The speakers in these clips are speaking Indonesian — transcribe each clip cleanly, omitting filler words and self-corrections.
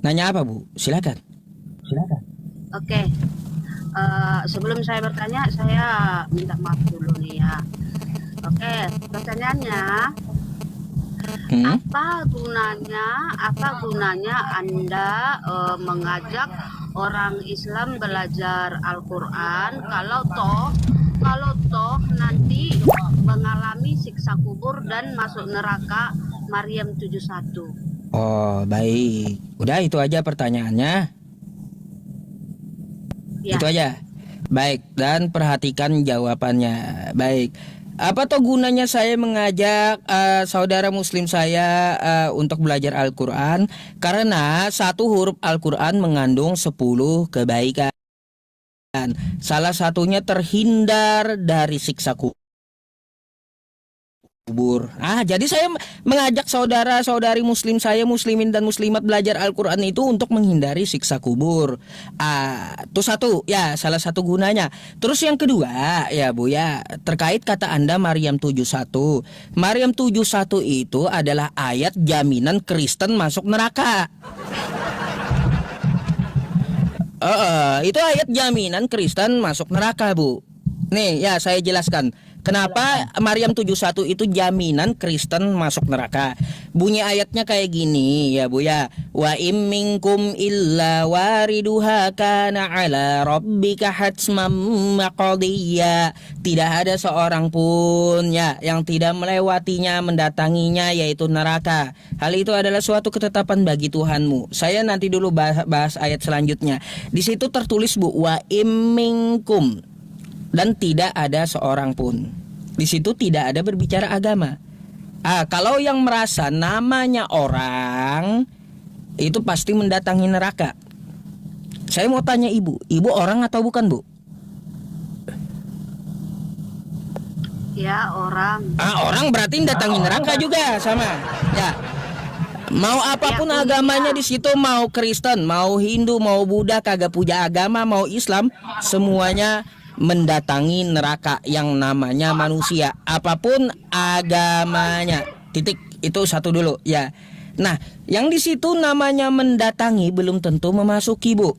Nanya apa, Bu? Silakan. Silakan. Oke, sebelum saya bertanya, saya minta maaf dulu nih ya. Oke, pertanyaannya, Hmm? apa gunanya Anda mengajak orang Islam belajar Al-Quran kalau toh nanti mengalami siksa kubur dan masuk neraka Maryam 71? Oh, baik. Udah itu aja pertanyaannya. Ya, Itu aja. Baik, dan perhatikan jawabannya. Baik. Apa toh gunanya saya mengajak saudara muslim saya untuk belajar Al-Qur'an? Karena satu huruf Al-Qur'an mengandung 10 kebaikan. Salah satunya terhindar dari siksa kubur. Jadi saya mengajak saudara-saudari muslim saya, muslimin dan muslimat belajar Al-Qur'an itu untuk menghindari siksa kubur. Itu satu, ya, salah satu gunanya. Terus yang kedua, ya Bu ya, terkait kata Anda Maryam 71. Maryam 71 itu adalah ayat jaminan Kristen masuk neraka. Itu ayat jaminan Kristen masuk neraka, Bu. Nih, ya saya jelaskan. Kenapa Maryam 71 itu jaminan Kristen masuk neraka? Bunyi ayatnya kayak gini, ya Bu ya. Wa im minkum illa wariduha kana ala rabbika hatsmam maqdiyya. Tidak ada seorang pun ya yang tidak melewatinya, mendatanginya, yaitu neraka. Hal itu adalah suatu ketetapan bagi Tuhanmu. Saya nanti dulu bahas ayat selanjutnya. Di situ tertulis, Bu, wa im minkum, dan tidak ada seorang pun. Di situ tidak ada berbicara agama. Kalau yang merasa namanya orang itu pasti mendatangi neraka. Saya mau tanya ibu orang atau bukan, Bu? ya orang. Orang berarti mendatangi neraka juga sama. Ya. Mau apapun Ya, agamanya di situ, mau Kristen, mau Hindu, mau Buddha, kagak punya agama, mau Islam, semuanya mendatangi neraka yang namanya manusia, apapun agamanya. Titik. Itu satu dulu ya. Nah, yang di situ namanya mendatangi belum tentu memasuki, Bu.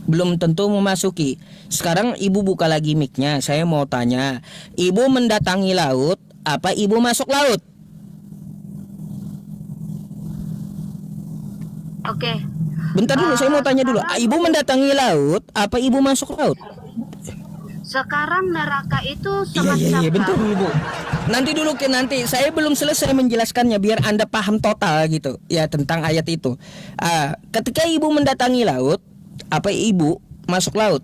Belum tentu memasuki. Sekarang Ibu buka lagi mic-nya. Saya mau tanya, Ibu mendatangi laut apa Ibu masuk laut? Oke. Bentar dulu, saya mau tanya dulu. Ibu mendatangi laut apa Ibu masuk laut? Sekarang neraka itu Iya, bentar dulu, Bu. Nanti saya belum selesai menjelaskannya biar Anda paham total gitu ya tentang ayat itu. Ketika Ibu mendatangi laut, apa Ibu masuk laut?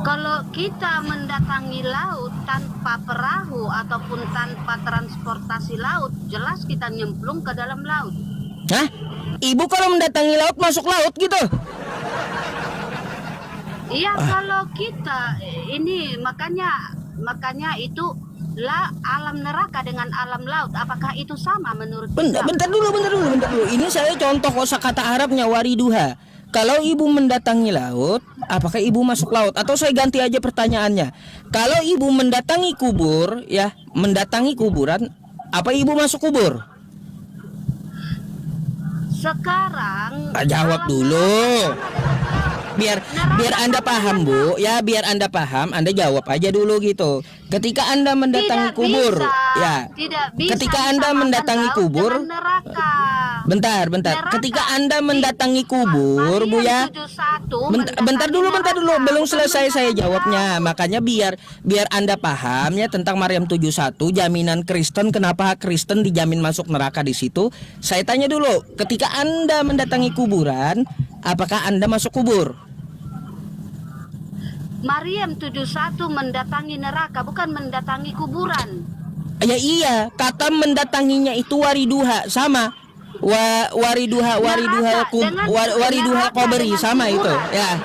Kalau kita mendatangi laut tanpa perahu ataupun tanpa transportasi laut, jelas kita nyemplung ke dalam laut. Hah? Ibu kalau mendatangi laut masuk laut gitu? Iya, kalau kita ini makanya itu lah alam neraka dengan alam laut. Apakah itu sama menurut Bentar, Islam? bentar dulu. Ini saya contoh kosakata Arabnya wariduha. Kalau Ibu mendatangi laut, apakah Ibu masuk laut? Atau saya ganti aja pertanyaannya. Kalau Ibu mendatangi kubur, ya, mendatangi kuburan, apa Ibu masuk kubur? Sekarang Jawab alam dulu. neraka Biar Anda paham, Bu. Ya, biar Anda paham, Anda jawab aja dulu gitu. Ketika Anda mendatangi tidak kubur, bisa, ya. tidak bisa Ketika Anda disamakan mendatangi laut kubur, dengan neraka. bentar. Neraka Ketika Anda mendatangi kubur, Bu ya. Maryam 71 Bentar dulu. mendatangi Belum neraka, selesai saya bukan jawabnya. mendatangi laut. Makanya biar Anda paham ya tentang Maryam 71, jaminan Kristen, kenapa Kristen dijamin masuk neraka di situ. Saya tanya dulu, ketika Anda mendatangi kuburan, apakah Anda masuk kubur? Maryam 71 mendatangi neraka, bukan mendatangi kuburan. Ya iya, kata mendatanginya itu wariduha sama. Wariduha wariduha koberi sama itu. Ya.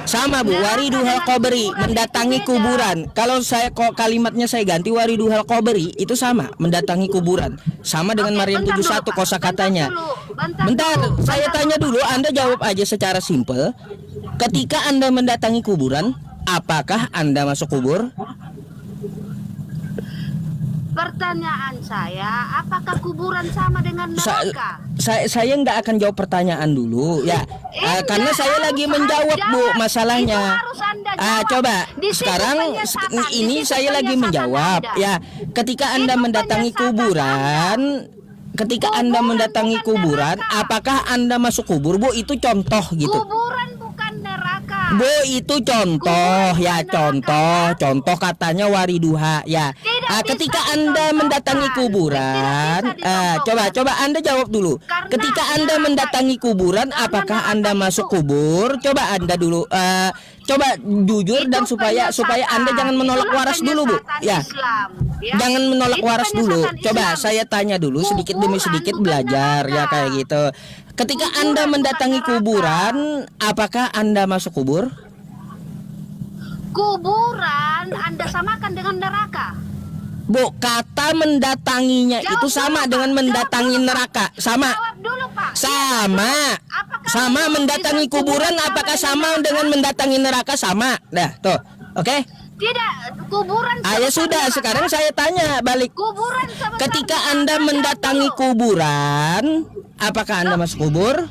Sama, Bu, wariduha koberi, mendatangi kuburan. Kalau saya kalimatnya saya ganti wariduha koberi, itu sama, mendatangi kuburan. Sama dengan Maryam 71 kosakatanya. Bentar, saya tanya dulu, Anda jawab aja secara simpel. Ketika Anda mendatangi kuburan, apakah Anda masuk kubur? Pertanyaan saya, apakah kuburan sama dengan neraka? Saya nggak akan jawab pertanyaan dulu ya. Karena saya lagi menjawab Bu masalahnya. Coba sekarang ini saya lagi menjawab ya. Ketika Anda mendatangi kuburan, apakah Anda masuk kubur Bu? Itu contoh gitu. Kuburan bukan neraka. Bu, itu contoh ya, contoh katanya wariduha ya. Ketika Anda mendatangi kuburan, coba Anda jawab dulu. Ketika Anda mendatangi kuburan, apakah Anda masuk kubur? Coba Anda dulu, coba jujur dan supaya Anda jangan menolak waras dulu Bu. Ya, jangan menolak waras dulu. Coba saya tanya dulu sedikit demi sedikit belajar ya kayak gitu. Ketika Anda mendatangi kuburan, apakah Anda masuk kubur? Kuburan Anda samakan dengan neraka. Bu, kata mendatanginya itu sama dengan mendatangi neraka. Sama. Jawab dulu, Pak. Sama mendatangi kuburan apakah sama dengan mendatangi neraka? Sama. Dah, tuh. Oke? Tidak, kuburan. Ya sudah, sekarang saya tanya balik. Kuburan sama Ketika Anda mendatangi kuburan, apakah Anda masuk kubur?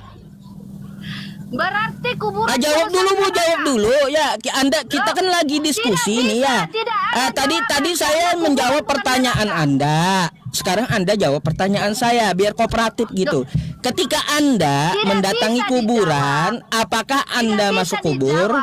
Berarti kuburan. Jawab dulu Bu, jawab dulu. Ya, kita kan lagi diskusi nih ya. Tadi saya menjawab pertanyaan Anda. Sekarang Anda jawab pertanyaan saya biar kooperatif gitu. Ketika Anda mendatangi kuburan, apakah Anda masuk kubur?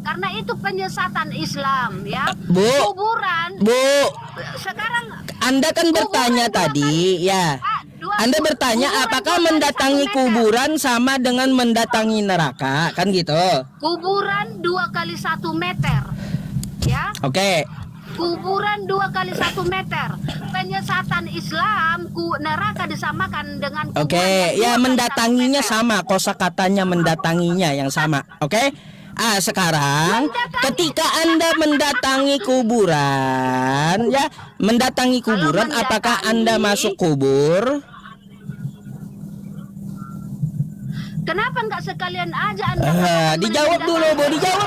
Karena itu penyesatan Islam ya. Bu. Kuburan. Bu. Sekarang Anda kan bertanya tadi ya. Anda bertanya apakah mendatangi kuburan sama dengan mendatangi neraka, kan gitu? Kuburan 2 kali 1 meter, ya? Oke. Kuburan 2 kali 1 meter. Penyesatan Islam, neraka disamakan dengan kuburan. Oke, ya mendatanginya sama, kosakatanya mendatanginya yang sama, oke? Sekarang ketika Anda mendatangi kuburan, ya, apakah Anda masuk kubur? Kenapa nggak sekalian aja Anda? Dijawab dulu Bu, jawab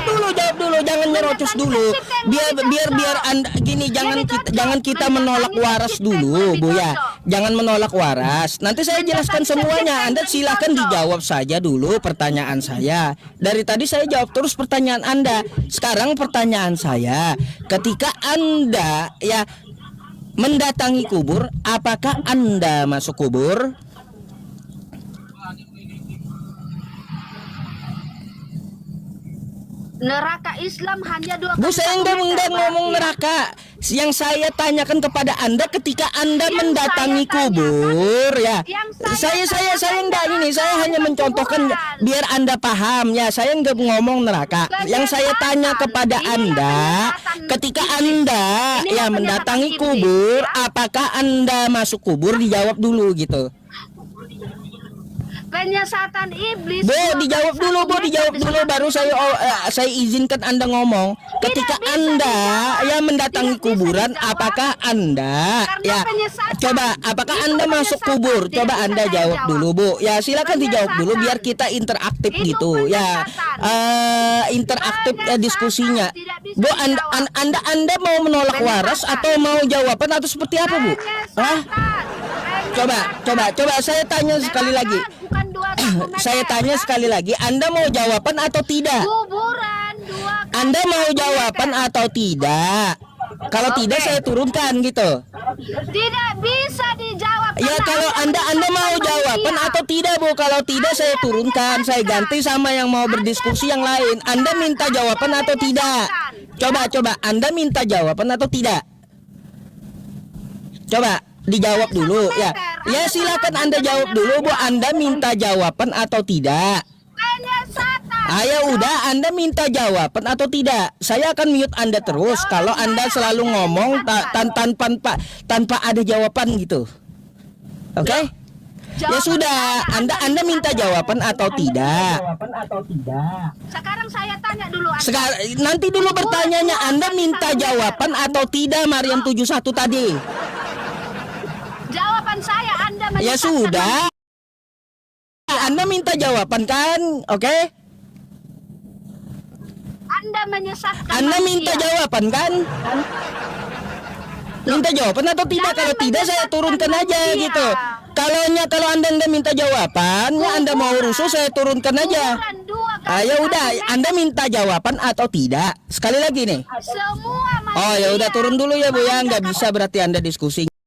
dulu, jangan nyerocos dulu. Biar Anda gini, jangan kita menolak waras dulu Bu ya. Jangan menolak waras. Nanti saya jelaskan semuanya. Anda silakan dijawab saja dulu pertanyaan saya. Dari tadi saya jawab terus pertanyaan Anda. Sekarang pertanyaan saya, ketika Anda ya mendatangi kubur, apakah Anda masuk kubur? Neraka Islam hanya 2 kali. Bu, saya nggak ngomong neraka. Yang saya tanyakan kepada Anda ketika Anda mendatangi kubur ya. Saya nggak ini. Saya hanya mencontohkan biar Anda paham ya. Saya nggak ngomong neraka. Yang saya tanya kepada Anda ketika Anda ya mendatangi kubur, apakah Anda masuk kubur? Dijawab dulu gitu. Penyesatan iblis. Bu, dijawab dulu baru saya izinkan Anda ngomong. Ketika Anda ya mendatangi kuburan, apakah Anda ya apakah Anda masuk kubur? Coba Anda jawab dulu Bu. Ya silakan dijawab dulu biar kita interaktif gitu ya. Interaktif diskusinya. Bu, Anda mau menolak waras atau mau jawaban atau seperti apa Bu? Coba saya tanya sekali lagi. Saya tanya sekali lagi, Anda mau jawaban atau tidak? Kuburan 2 kali. Anda mau jawaban atau tidak? Kalau tidak saya turunkan gitu. Tidak bisa dijawab. Ya kalau Anda mau jawaban atau tidak Bu? Kalau tidak saya turunkan, saya ganti sama yang mau berdiskusi yang lain. Anda minta jawaban atau tidak? Coba Anda minta jawaban atau tidak? Coba dijawab dulu ya. Ya silakan Anda jawab dulu Bu. Anda minta jawaban atau tidak? Ya udah, Anda minta jawaban atau tidak? Saya akan mute Anda terus kalau Anda selalu ngomong tanpa ada jawaban gitu. Oke? Ya sudah, Anda minta jawaban atau tidak? Sekarang saya tanya dulu. Nanti dulu bertanyanya, Anda minta jawaban atau tidak Maryam 71 tadi? Jawaban saya Anda menyesatkan. Ya sudah. Anda minta jawaban kan? Oke? Anda menyesatkan. Anda minta jawaban kan? Minta jawaban atau tidak? Jangan Kalau tidak saya turunkan menyesatkan aja manusia. gitu. Kalau Anda nggak minta jawaban, ya Anda mau rusuh saya turunkan aja. Kuburan dua kali Ayo udah, 1 meter. Anda minta jawaban atau tidak? Sekali lagi nih. Semua Oh ya udah manusia turun dulu ya Bu ya, nggak mendatangi bisa berarti Anda diskusi.